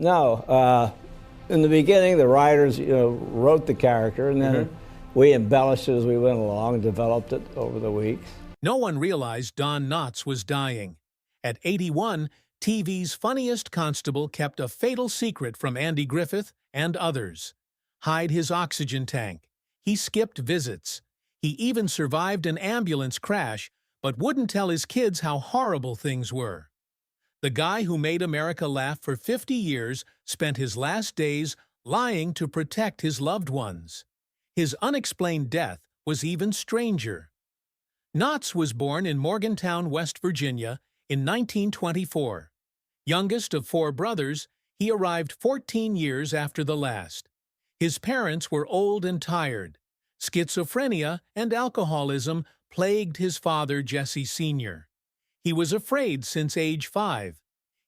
No. In the beginning, the writers, wrote the character, and then we embellished it as we went along and developed it over the weeks. No one realized Don Knotts was dying. At 81, TV's funniest constable kept a fatal secret from Andy Griffith and others. Hide his oxygen tank. He skipped visits. He even survived an ambulance crash, but wouldn't tell his kids how horrible things were. The guy who made America laugh for 50 years spent his last days lying to protect his loved ones. His unexplained death was even stranger. Knotts was born in Morgantown, West Virginia, in 1924. Youngest of 4 brothers, he arrived 14 years after the last. His parents were old and tired. Schizophrenia and alcoholism plagued his father, Jesse Sr. He was afraid since age 5.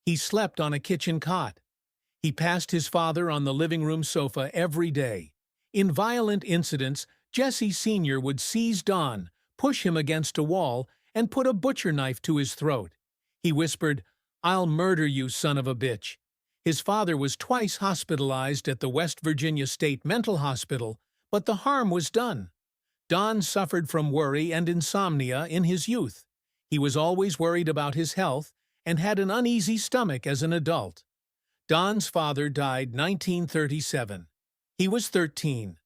He slept on a kitchen cot. He passed his father on the living room sofa every day. In violent incidents, Jesse Sr. would seize Don, push him against a wall, and put a butcher knife to his throat. He whispered, "I'll murder you, son of a bitch." His father was twice hospitalized at the West Virginia State Mental Hospital, but the harm was done. Don suffered from worry and insomnia in his youth. He was always worried about his health and had an uneasy stomach as an adult. Don's father died 1937. He was 13.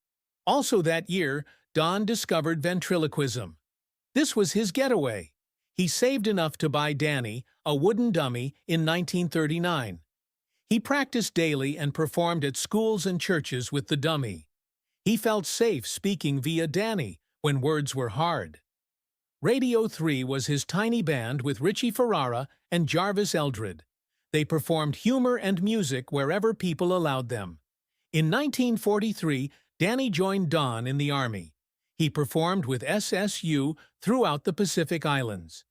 Also that year, Don discovered ventriloquism. This was his getaway. He saved enough to buy Danny, a wooden dummy, in 1939. He practiced daily and performed at schools and churches with the dummy. He felt safe speaking via Danny when words were hard. Radio 3 was his tiny band with Richie Ferrara and Jarvis Eldred. They performed humor and music wherever people allowed them. In 1943, Danny joined Don in the Army. He performed with SSU throughout the Pacific Islands.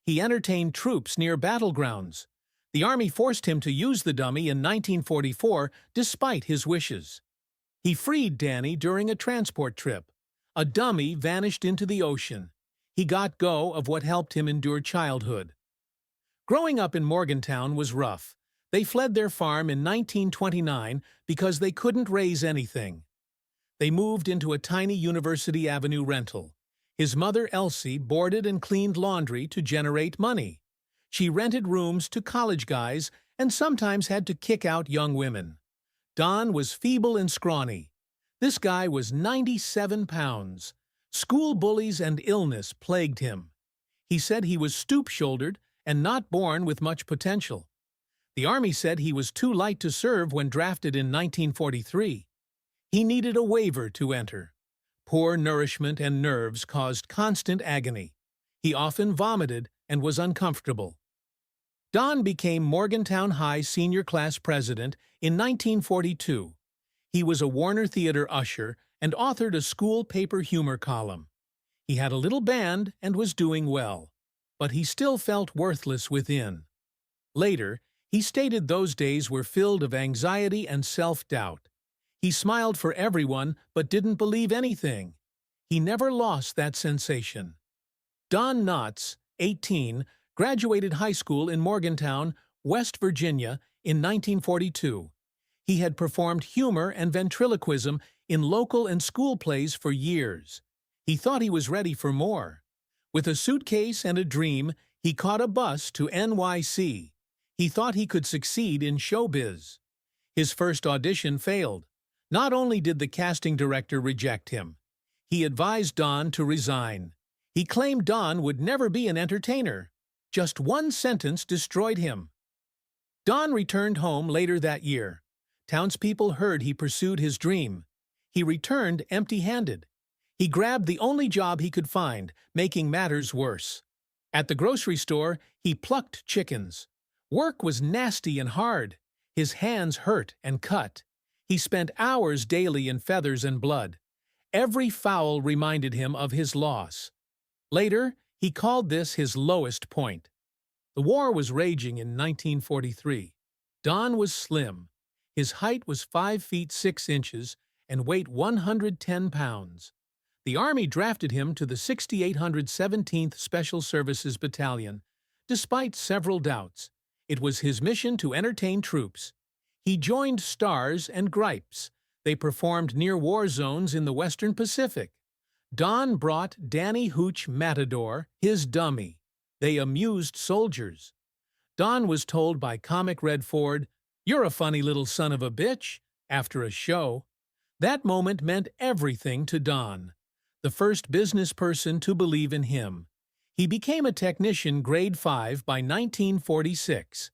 He entertained troops near battlegrounds. The Army forced him to use the dummy in 1944 despite his wishes. He freed Danny during a transport trip. A dummy vanished into the ocean. He got go of what helped him endure childhood. Growing up in Morgantown was rough. They fled their farm in 1929 because they couldn't raise anything. They moved into a tiny University Avenue rental. His mother, Elsie, boarded and cleaned laundry to generate money. She rented rooms to college guys and sometimes had to kick out young women. Don was feeble and scrawny. This guy was 97 pounds. School bullies and illness plagued him. He said he was stoop-shouldered and not born with much potential. The Army said he was too light to serve when drafted in 1943. He needed a waiver to enter. Poor nourishment and nerves caused constant agony. He often vomited and was uncomfortable. Don became Morgantown High senior class president in 1942. He was a Warner Theater usher and authored a school paper humor column. He had a little band and was doing well, but he still felt worthless within. Later, he stated those days were filled of anxiety and self-doubt. He smiled for everyone but didn't believe anything. He never lost that sensation. Don Knotts, 18, graduated high school in Morgantown, West Virginia, in 1942. He had performed humor and ventriloquism in local and school plays for years. He thought he was ready for more. With a suitcase and a dream, he caught a bus to NYC. He thought he could succeed in showbiz. His first audition failed. Not only did the casting director reject him, he advised Don to resign. He claimed Don would never be an entertainer. Just one sentence destroyed him. Don returned home later that year. Townspeople heard he pursued his dream. He returned empty-handed. He grabbed the only job he could find, making matters worse. At the grocery store, he plucked chickens. Work was nasty and hard. His hands hurt and cut. He spent hours daily in feathers and blood. Every fowl reminded him of his loss. Later, he called this his lowest point. The war was raging in 1943. Don was slim. His height was 5 feet 6 inches and weighed 110 pounds. The Army drafted him to the 6817th Special Services Battalion. Despite several doubts, it was his mission to entertain troops. He joined Stars and Gripes. They performed near war zones in the Western Pacific. Don brought Danny Hooch Matador, his dummy. They amused soldiers. Don was told by comic Red Ford, "You're a funny little son of a bitch," after a show. That moment meant everything to Don, the first business person to believe in him. He became a technician grade 5 by 1946.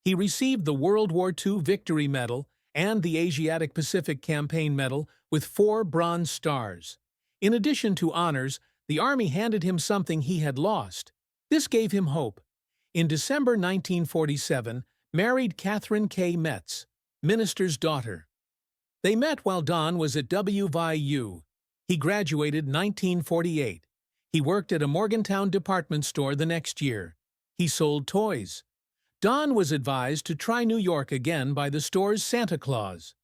He received the World War II Victory Medal and the Asiatic Pacific Campaign Medal with 4 bronze stars. In addition to honors, the Army handed him something he had lost. This gave him hope. In December 1947, married Catherine K. Metz, minister's daughter. They met while Don was at WVU. He graduated 1948. He worked at a Morgantown department store the next year. He sold toys. Don was advised to try New York again by the store's Santa Claus.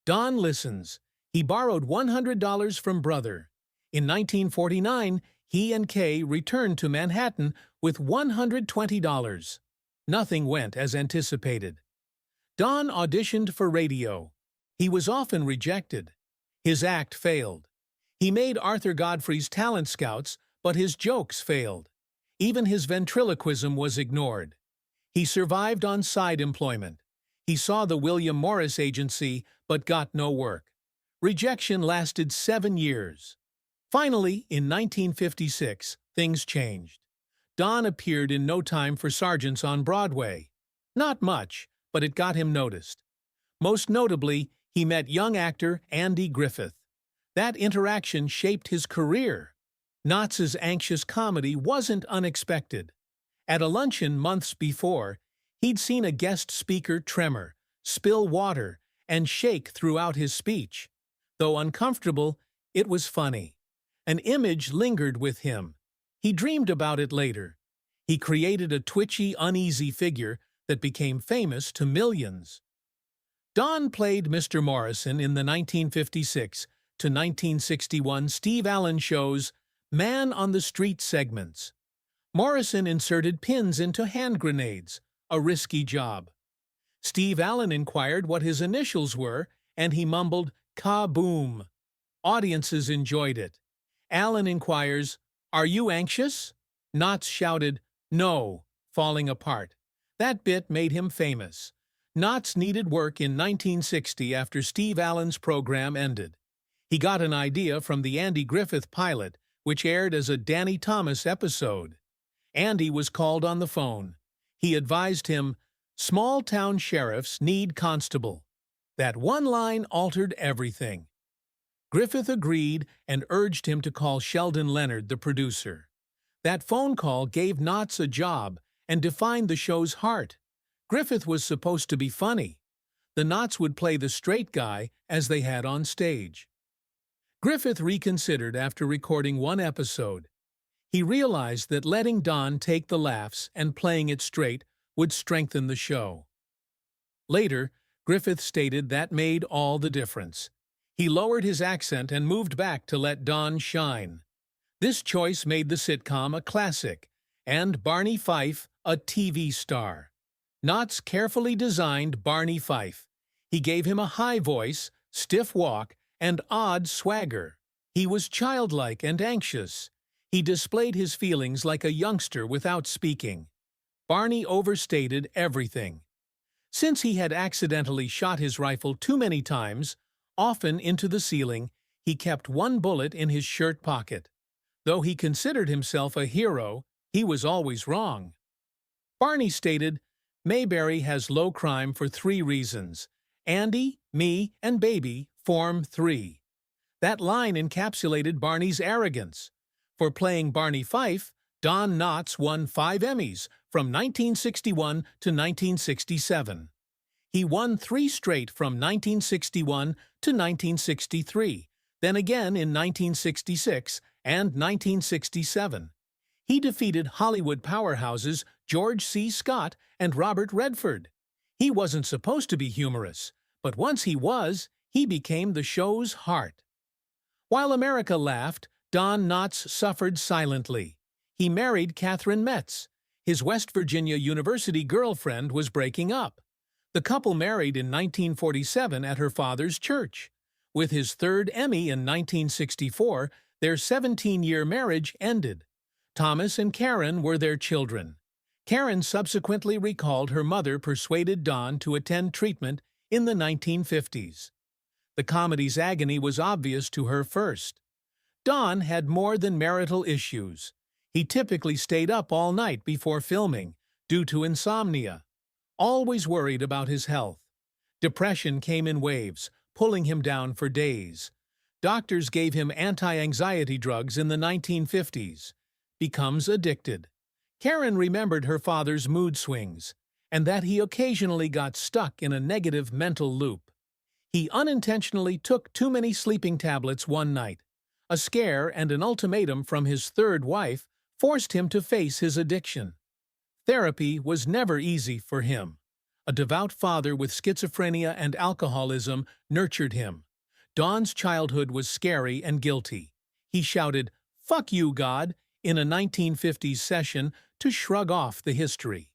Don listens. He borrowed $100 from brother. In 1949, he and Kay returned to Manhattan with $120. Nothing went as anticipated. Don auditioned for radio. He was often rejected. His act failed. He made Arthur Godfrey's talent scouts, but his jokes failed. Even his ventriloquism was ignored. He survived on side employment. He saw the William Morris Agency, but got no work. Rejection lasted 7 years. Finally, in 1956, things changed. Don appeared in No Time for Sergeants on Broadway. Not much, but it got him noticed. Most notably, he met young actor Andy Griffith. That interaction shaped his career. Knott's anxious comedy wasn't unexpected. At a luncheon months before, he'd seen a guest speaker tremor, spill water, and shake throughout his speech. Though uncomfortable, it was funny. An image lingered with him. He dreamed about it later. He created a twitchy, uneasy figure that became famous to millions. Don played Mr. Morrison in the 1956 to 1961 Steve Allen show's Man on the Street segments. Morrison inserted pins into hand grenades, a risky job. Steve Allen inquired what his initials were, and he mumbled, "Kaboom." Audiences enjoyed it. Allen inquires, "Are you anxious?" Knotts shouted, "No," falling apart. That bit made him famous. Knotts needed work in 1960 after Steve Allen's program ended. He got an idea from the Andy Griffith pilot, which aired as a Danny Thomas episode. Andy was called on the phone. He advised him, "Small-town sheriffs need constable." That one line altered everything. Griffith agreed and urged him to call Sheldon Leonard, the producer. That phone call gave Knotts a job and defined the show's heart. Griffith was supposed to be funny. The Knotts would play the straight guy as they had on stage. Griffith reconsidered after recording one episode. He realized that letting Don take the laughs and playing it straight would strengthen the show. Later, Griffith stated that made all the difference. He lowered his accent and moved back to let Don shine. This choice made the sitcom a classic, and Barney Fife a TV star. Knotts carefully designed Barney Fife. He gave him a high voice, stiff walk, and odd swagger. He was childlike and anxious. He displayed his feelings like a youngster without speaking. Barney overstated everything. Since he had accidentally shot his rifle too many times, often into the ceiling, he kept one bullet in his shirt pocket. Though he considered himself a hero, he was always wrong. Barney stated, "Mayberry has low crime for 3 reasons. Andy, me, and baby form 3. That line encapsulated Barney's arrogance. For playing Barney Fife, Don Knotts won 5 Emmys from 1961 to 1967. He won 3 straight from 1961 to 1963, then again in 1966 and 1967. He defeated Hollywood powerhouses George C. Scott and Robert Redford. He wasn't supposed to be humorous, but once he was, he became the show's heart. While America laughed, Don Knotts suffered silently. He married Catherine Metz. His West Virginia University girlfriend was breaking up. The couple married in 1947 at her father's church. With his third Emmy in 1964, their 17-year marriage ended. Thomas and Karen were their children. Karen subsequently recalled her mother persuaded Don to attend treatment in the 1950s. The comedy's agony was obvious to her first. Don had more than marital issues. He typically stayed up all night before filming, due to insomnia. Always worried about his health. Depression came in waves, pulling him down for days. Doctors gave him anti-anxiety drugs in the 1950s. Becomes addicted. Karen remembered her father's mood swings, and that he occasionally got stuck in a negative mental loop. He unintentionally took too many sleeping tablets one night. A scare and an ultimatum from his third wife forced him to face his addiction. Therapy was never easy for him. A devout father with schizophrenia and alcoholism nurtured him. Don's childhood was scary and guilty. He shouted, "Fuck you, God," in a 1950s session to shrug off the history.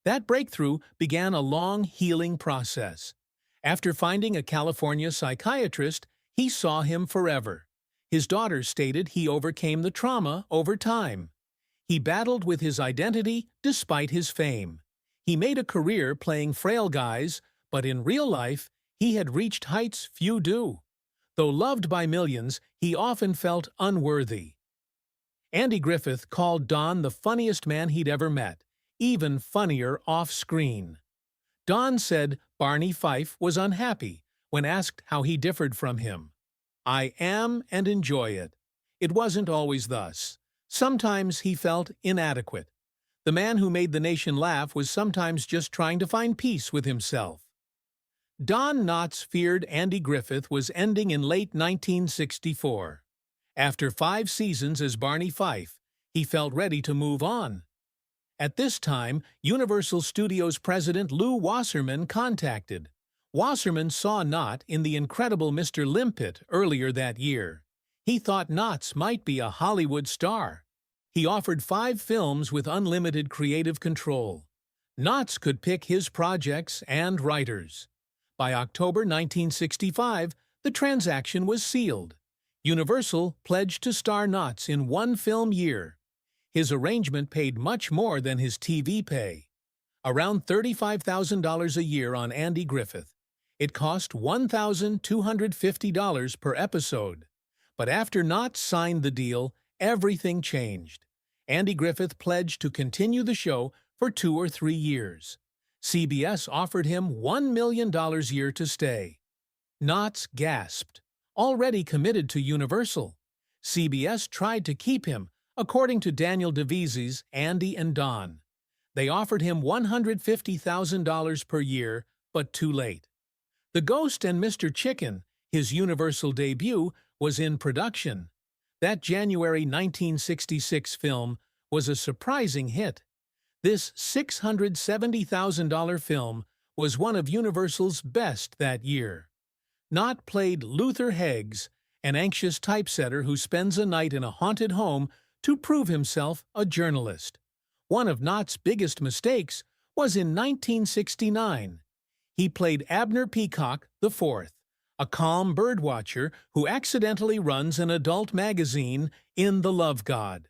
That breakthrough began a long healing process. After finding a California psychiatrist, he saw him forever. His daughter stated he overcame the trauma over time. He battled with his identity despite his fame. He made a career playing frail guys, but in real life, he had reached heights few do. Though loved by millions, he often felt unworthy. Andy Griffith called Don the funniest man he'd ever met, even funnier off-screen. Don said Barney Fife was unhappy when asked how he differed from him. "I am and enjoy it. It wasn't always thus. Sometimes he felt inadequate. The man who made the nation laugh was sometimes just trying to find peace with himself." Don Knotts feared Andy Griffith was ending in late 1964. After 5 seasons as Barney Fife, he felt ready to move on. At this time, Universal Studios president Lew Wasserman contacted. Wasserman saw Knott in The Incredible Mr. Limpet earlier that year. He thought Knotts might be a Hollywood star. He offered 5 films with unlimited creative control. Knotts could pick his projects and writers. By October 1965, the transaction was sealed. Universal pledged to star Knotts in 1 film year. His arrangement paid much more than his TV pay. Around $35,000 a year on Andy Griffith. It cost $1,250 per episode. But after Knotts signed the deal, everything changed. Andy Griffith pledged to continue the show for 2 or 3 years. CBS offered him $1 million a year to stay. Knotts gasped. Already committed to Universal. CBS tried to keep him, according to Daniel DeVise's Andy and Don. They offered him $150,000 per year, but too late. The Ghost and Mr. Chicken, his Universal debut, was in production. That January 1966 film was a surprising hit. This $670,000 film was one of Universal's best that year. Knott played Luther Heggs, an anxious typesetter who spends a night in a haunted home to prove himself a journalist. One of Knott's biggest mistakes was in 1969. He played Abner Peacock IV, a calm birdwatcher who accidentally runs an adult magazine in The Love God.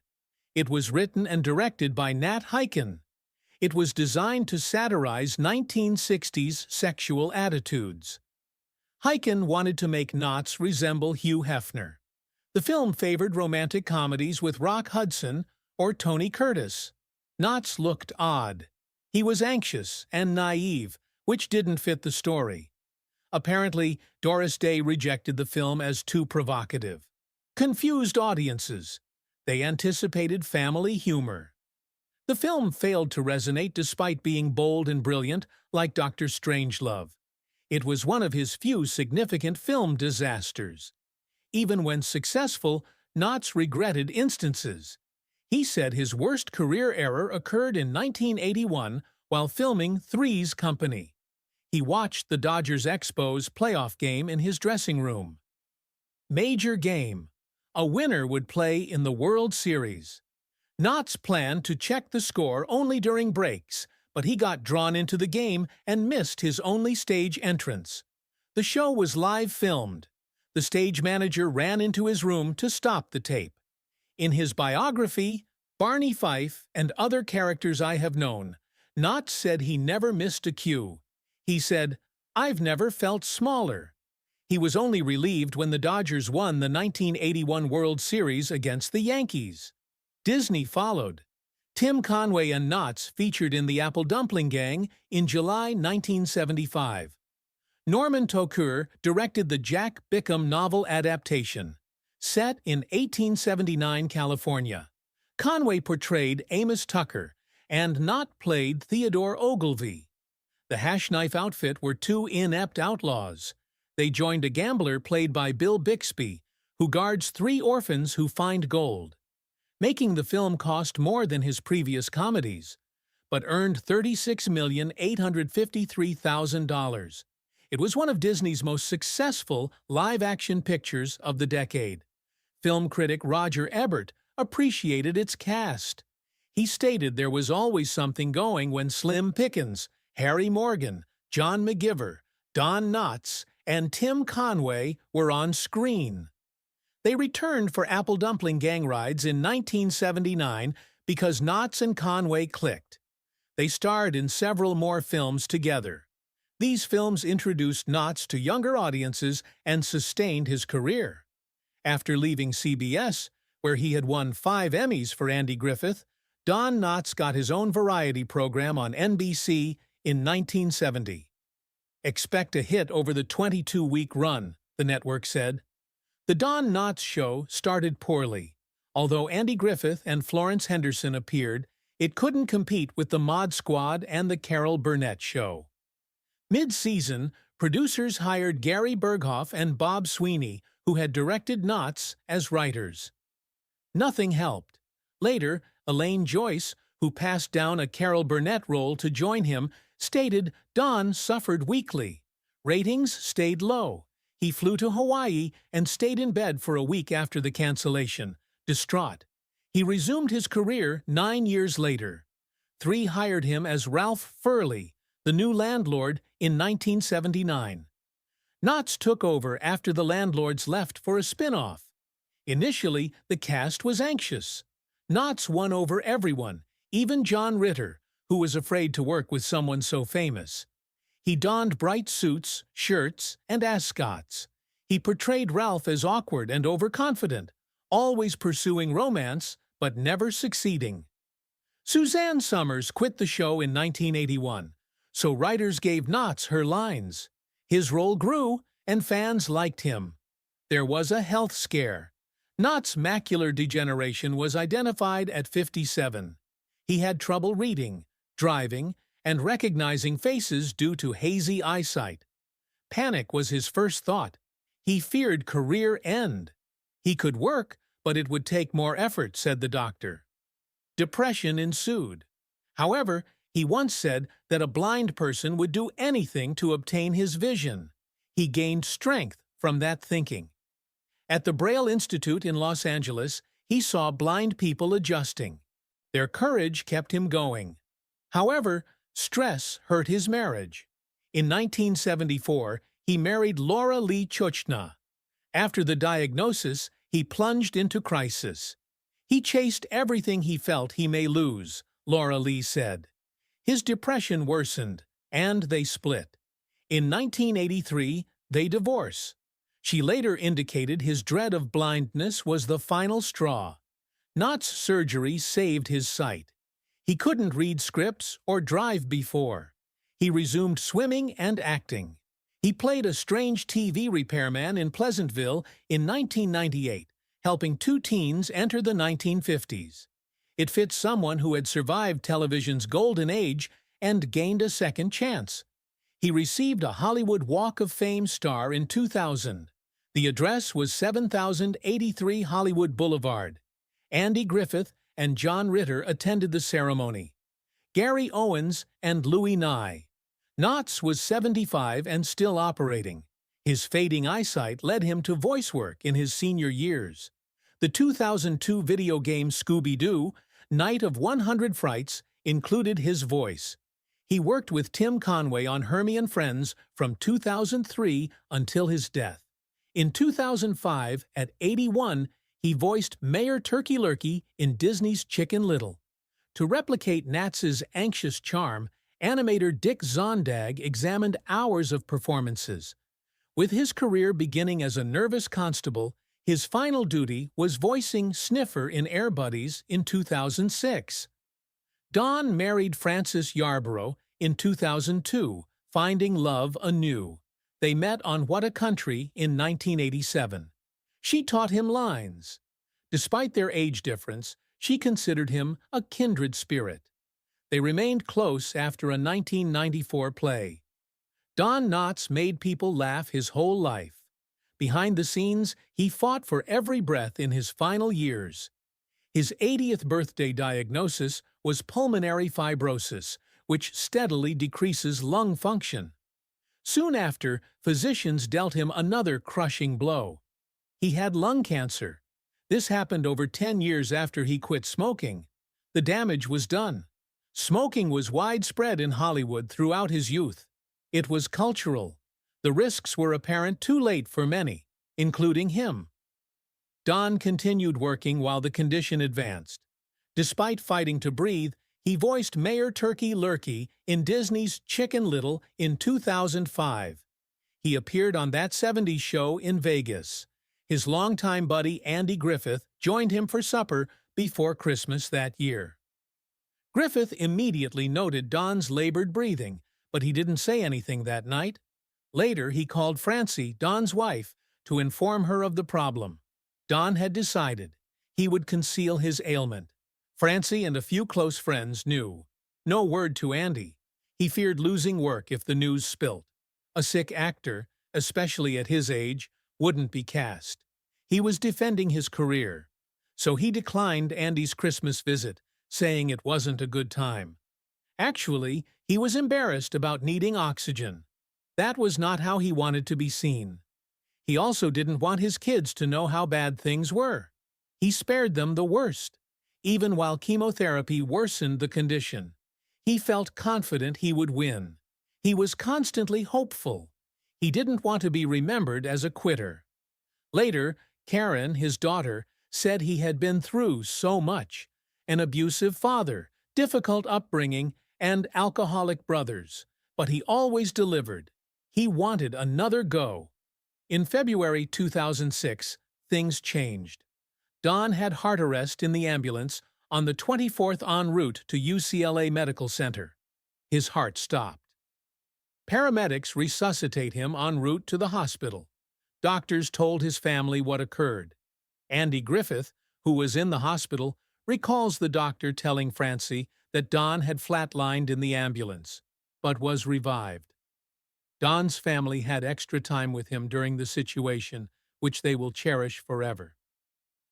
It was written and directed by Nat Hiken. It was designed to satirize 1960s sexual attitudes. Hiken wanted to make Knotts resemble Hugh Hefner. The film favored romantic comedies with Rock Hudson or Tony Curtis. Knotts looked odd. He was anxious and naive, which didn't fit the story. Apparently, Doris Day rejected the film as too provocative. Confused audiences. They anticipated family humor. The film failed to resonate despite being bold and brilliant, like Dr. Strangelove. It was one of his few significant film disasters. Even when successful, Knotts regretted instances. He said his worst career error occurred in 1981 while filming Three's Company. He watched the Dodgers Expos playoff game in his dressing room. Major game. A winner would play in the World Series. Knotts planned to check the score only during breaks, but he got drawn into the game and missed his only stage entrance. The show was live filmed. The stage manager ran into his room to stop the tape. In his biography, Barney Fife and Other Characters I Have Known, Knotts said he never missed a cue. He said, "I've never felt smaller." He was only relieved when the Dodgers won the 1981 World Series against the Yankees. Disney followed. Tim Conway and Knotts featured in The Apple Dumpling Gang in July 1975. Norman Tocqueur directed the Jack Bickham novel adaptation, set in 1879 California. Conway portrayed Amos Tucker, and Knott played Theodore Ogilvy. The Hash Knife outfit were two inept outlaws. They joined a gambler played by Bill Bixby, who guards three orphans who find gold. Making the film cost more than his previous comedies, but earned $36,853,000. It was one of Disney's most successful live-action pictures of the decade. Film critic Roger Ebert appreciated its cast. He stated there was always something going when Slim Pickens, Harry Morgan, John McGiver, Don Knotts, and Tim Conway were on screen. They returned for Apple Dumpling Gang rides in 1979 because Knotts and Conway clicked. They starred in several more films together. These films introduced Knotts to younger audiences and sustained his career. After leaving CBS, where he had won 5 Emmys for Andy Griffith, Don Knotts got his own variety program on NBC in 1970. "Expect a hit over the 22-week run," the network said. The Don Knotts show started poorly. Although Andy Griffith and Florence Henderson appeared, it couldn't compete with the Mod Squad and the Carol Burnett show. Mid-season, producers hired Gary Berghoff and Bob Sweeney, who had directed Knotts, as writers. Nothing helped. Later, Elaine Joyce, who passed down a Carol Burnett role to join him, stated Don suffered weakly. Ratings stayed low. He flew to Hawaii and stayed in bed for a week after the cancellation, distraught. He resumed his career 9 years later. 3 hired him as Ralph Furley, the new landlord, in 1979. Knotts took over after the landlords left for a spin-off. Initially, the cast was anxious. Knotts won over everyone, even John Ritter, who was afraid to work with someone so famous. He donned bright suits, shirts, and ascots. He portrayed Ralph as awkward and overconfident, always pursuing romance, but never succeeding. Suzanne Summers quit the show in 1981, so writers gave Knotts her lines. His role grew, and fans liked him. There was a health scare. Knotts' macular degeneration was identified at 57. He had trouble reading, driving, and recognizing faces due to hazy eyesight. Panic was his first thought. He feared career end. He could work, but it would take more effort, said the doctor. Depression ensued. However, he once said that a blind person would do anything to obtain his vision. He gained strength from that thinking. At the Braille Institute in Los Angeles, he saw blind people adjusting. Their courage kept him going. However, stress hurt his marriage. In 1974, he married Laura Lee Chuchna. After the diagnosis, he plunged into crisis. He chased everything he felt he may lose, Laura Lee said. His depression worsened, and they split. In 1983, they divorced. She later indicated his dread of blindness was the final straw. Knotts' surgery saved his sight. He couldn't read scripts or drive before. He resumed swimming and acting. He played a strange TV repairman in Pleasantville in 1998, helping 2 teens enter the 1950s. It fit someone who had survived television's golden age and gained a second chance. He received a Hollywood Walk of Fame star in 2000. The address was 7083 Hollywood Boulevard. Andy Griffith and John Ritter attended the ceremony. Gary Owens and Louis Nye. Knotts was 75 and still operating. His fading eyesight led him to voice work in his senior years. The 2002 video game Scooby-Doo, Night of 100 Frights, included his voice. He worked with Tim Conway on Hermie and Friends from 2003 until his death. In 2005, at 81, he voiced Mayor Turkey Lurkey in Disney's Chicken Little. To replicate Natz's anxious charm, animator Dick Zondag examined hours of performances. With his career beginning as a nervous constable, his final duty was voicing Sniffer in Air Buddies in 2006. Don married Frances Yarborough in 2002, finding love anew. They met on What a Country in 1987. She taught him lines. Despite their age difference, she considered him a kindred spirit. They remained close after a 1994 play. Don Knotts made people laugh his whole life. Behind the scenes, he fought for every breath in his final years. His 80th birthday diagnosis was pulmonary fibrosis, which steadily decreases lung function. Soon after, physicians dealt him another crushing blow. He had lung cancer. This happened over 10 years after he quit smoking. The damage was done. Smoking was widespread in Hollywood throughout his youth. It was cultural. The risks were apparent too late for many, including him. Don continued working while the condition advanced. Despite fighting to breathe, he voiced Mayor Turkey Lurkey in Disney's Chicken Little in 2005. He appeared on That 70s Show in Vegas. His longtime buddy Andy Griffith joined him for supper before Christmas that year. Griffith immediately noted Don's labored breathing, but he didn't say anything that night. Later, he called Francie, Don's wife, to inform her of the problem. Don had decided he would conceal his ailment. Francie and a few close friends knew. No word to Andy. He feared losing work if the news spilt. A sick actor, especially at his age, wouldn't be cast. He was defending his career. So he declined Andy's Christmas visit, saying it wasn't a good time. Actually, he was embarrassed about needing oxygen. That was not how he wanted to be seen. He also didn't want his kids to know how bad things were. He spared them the worst. Even while chemotherapy worsened the condition, he felt confident he would win. He was constantly hopeful. He didn't want to be remembered as a quitter. Later, Karen, his daughter, said he had been through so much: an abusive father, difficult upbringing, and alcoholic brothers. But he always delivered. He wanted another go. In February 2006, things changed. Don had heart arrest in the ambulance on the 24th en route to UCLA Medical Center. His heart stopped. Paramedics resuscitate him en route to the hospital. Doctors told his family what occurred. Andy Griffith, who was in the hospital, recalls the doctor telling Francie that Don had flatlined in the ambulance, but was revived. Don's family had extra time with him during the situation, which they will cherish forever.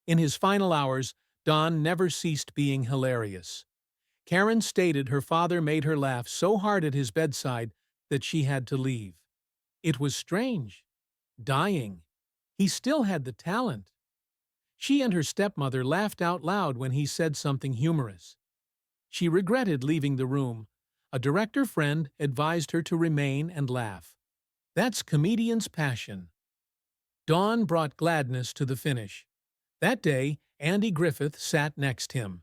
In his final hours, Don never ceased being hilarious. Karen stated her father made her laugh so hard at his bedside that she had to leave. It was strange. Dying. He still had the talent. She and her stepmother laughed out loud when he said something humorous. She regretted leaving the room. A director friend advised her to remain and laugh. That's comedian's passion. Dawn brought gladness to the finish. That day, Andy Griffith sat next him.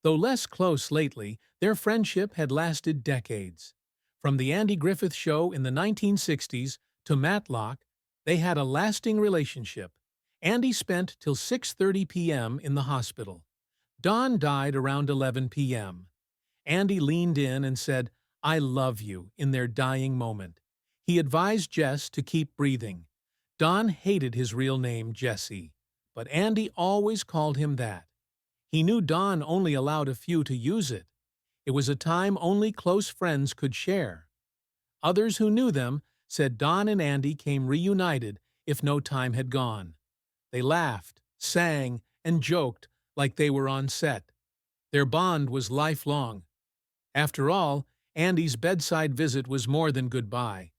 Though less close lately, their friendship had lasted decades. From the Andy Griffith Show in the 1960s to Matlock, they had a lasting relationship. Andy spent till 6:30 p.m. in the hospital. Don died around 11 p.m. Andy leaned in and said, "I love you," in their dying moment. He advised Jess to keep breathing. Don hated his real name, Jesse, but Andy always called him that. He knew Don only allowed a few to use it. It was a time only close friends could share. Others who knew them said Don and Andy came reunited if no time had gone. They laughed, sang, and joked like they were on set. Their bond was lifelong. After all, Andy's bedside visit was more than goodbye.